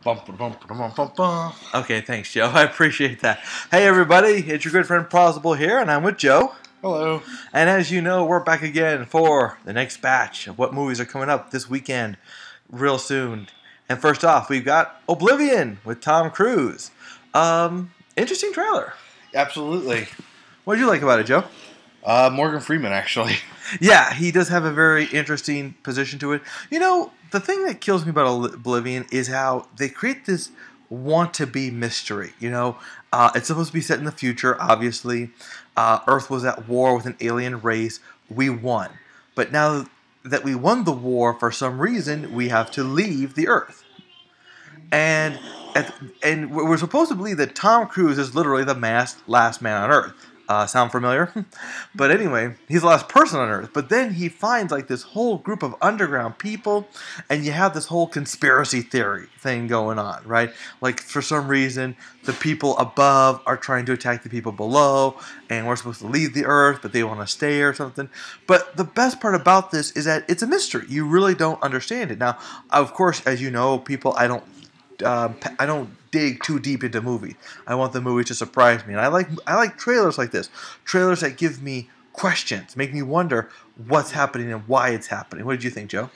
Okay, thanks, Joe. I appreciate that. Hey, everybody. It's your good friend Pozzible here, and I'm with Joe. Hello. And as you know, we're back again for the next batch of what movies are coming up this weekend real soon. And first off, we've got Oblivion with Tom Cruise. Interesting trailer. Absolutely. What did you like about it, Joe? Morgan Freeman, actually. Yeah, he does have a very interesting position to it. You know, the thing that kills me about Oblivion is how they create this want-to-be mystery. You know, it's supposed to be set in the future, obviously. Earth was at war with an alien race. We won. But now that we won the war, for some reason, we have to leave the Earth. And we're supposed to believe that Tom Cruise is literally the last man on Earth. Sound familiar? But anyway, he's the last person on Earth. But then he finds like this whole group of underground people, and you have this whole conspiracy theory thing going on, right? Like for some reason, the people above are trying to attack the people below, and we're supposed to leave the Earth, but they want to stay or something. But the best part about this is that it's a mystery. You really don't understand it. Now, of course, as you know, people, I don't dig too deep into movies. I want the movie to surprise me, and I like trailers like this. Trailers that give me questions, make me wonder what's happening and why it's happening. What did you think, Joe?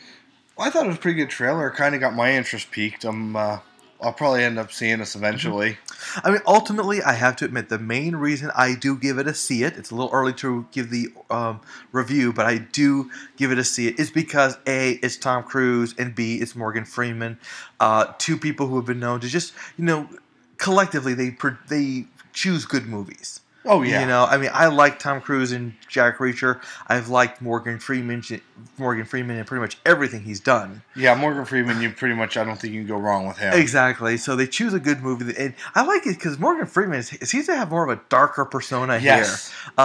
Well, I thought it was a pretty good trailer. It kind of got my interest piqued. I'll probably end up seeing this eventually. I mean, ultimately, I have to admit, the main reason I do give it a see it, it's a little early to give the review, but I do give it a see it, is because A, it's Tom Cruise, and B, it's Morgan Freeman. Two people who have been known to just, collectively, they choose good movies. Oh, yeah. I mean, I like Tom Cruise and Jack Reacher. I've liked Morgan Freeman in pretty much everything he's done. Yeah, Morgan Freeman, I don't think you can go wrong with him. Exactly. So they choose a good movie. And I like it because Morgan Freeman seems to have more of a darker persona here.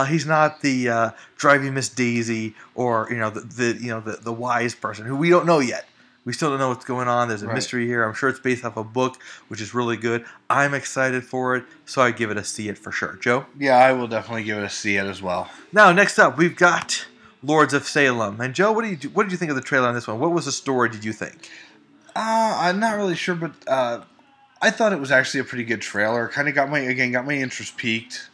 He's not the driving Miss Daisy or, the wise person who we don't know yet. We still don't know what's going on. There's a mystery here. I'm sure it's based off a book, which is really good. I'm excited for it, so I give it a see it for sure. Joe? Yeah, I will definitely give it a see it as well. Now, next up, we've got Lords of Salem. And Joe, what did you think of the trailer on this one? What was the story, did you think? I'm not really sure, but I thought it was actually a pretty good trailer. Kind of got my interest piqued.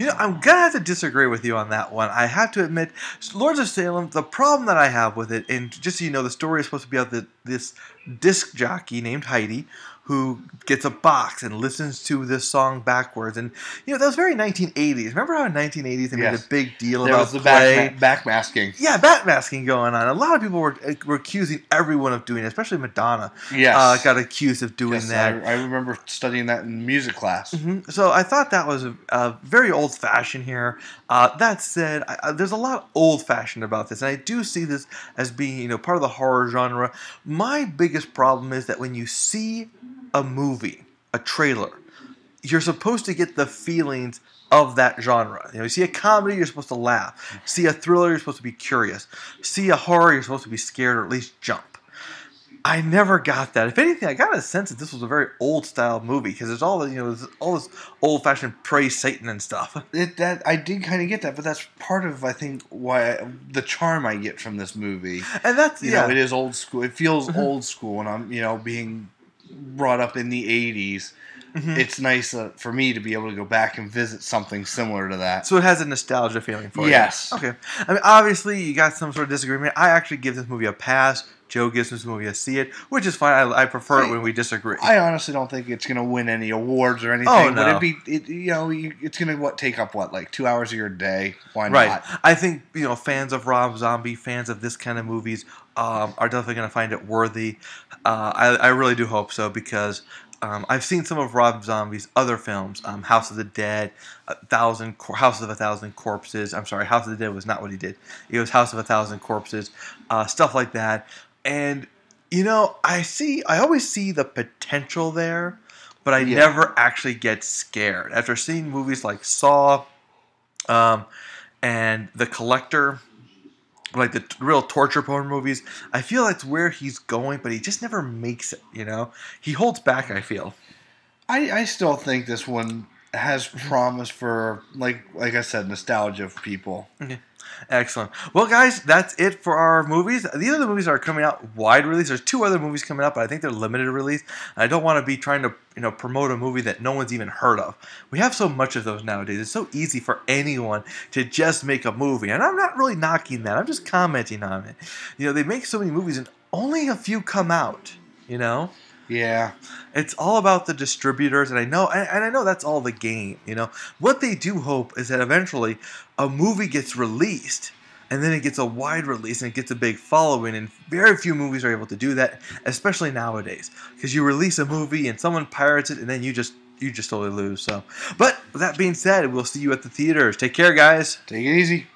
I'm going to have to disagree with you on that one. I have to admit, Lords of Salem, the problem that I have with it, and just so you know, the story is supposed to be about this disc jockey named Heidi who gets a box and listens to this song backwards. And, that was very 1980s. Remember how in 1980s they made a big deal about the play? backmasking. Yeah, backmasking going on. A lot of people were accusing everyone of doing it, especially Madonna. Yes. Got accused of doing that. I remember studying that in music class. Mm-hmm. So I thought that was very old-fashioned here. That said, there's a lot old-fashioned about this, and I do see this as being, part of the horror genre. My biggest problem is that when you see a movie, a trailer, you're supposed to get the feelings of that genre. You see a comedy, you're supposed to laugh. See a thriller, you're supposed to be curious. See a horror, you're supposed to be scared or at least jump. I never got that. If anything, I got a sense that this was a very old-style movie because there's all this old-fashioned praise Satan and stuff. I did kind of get that, but that's part of, I think, why the charm I get from this movie. And that's it is old school. It feels old school, and I'm being brought up in the 80s. Mm-hmm. It's nice for me to be able to go back and visit something similar to that. So it has a nostalgia feeling for you. Yes. Okay. I mean, obviously, you got some sort of disagreement. I actually give this movie a pass. Joe gives this movie a see it, which is fine. I prefer it when we disagree. I honestly don't think it's going to win any awards or anything. Oh, no. But it's going to take up 2 hours of your day? Why not? Right. I think fans of Rob Zombie, fans of this kind of movies, are definitely going to find it worthy. I really do hope so because I've seen some of Rob Zombie's other films, House of the Dead, House of a Thousand Corpses. I'm sorry, House of the Dead was not what he did. It was House of a Thousand Corpses, stuff like that. And I always see the potential there, but I never actually get scared. After seeing movies like Saw, and The Collector, like the real torture porn movies, I feel that's where he's going, but he just never makes it, He holds back, I feel. I still think this one has promise for, like I said, nostalgia of people. Okay. Excellent. Well, guys, that's it for our movies. These are the movies that are coming out wide release. There's 2 other movies coming out, but I think they're limited release. I don't want to be trying to, promote a movie that no one's even heard of. We have so much of those nowadays. It's so easy for anyone to just make a movie, and I'm not really knocking that. I'm just commenting on it. They make so many movies, and only a few come out. Yeah. It's all about the distributors, and I know that's all the game. What they do hope is that eventually a movie gets released, and then it gets a wide release and it gets a big following. And very few movies are able to do that, especially nowadays, because you release a movie and someone pirates it, and then you just totally lose. So, but with that being said, we'll see you at the theaters. Take care, guys. Take it easy.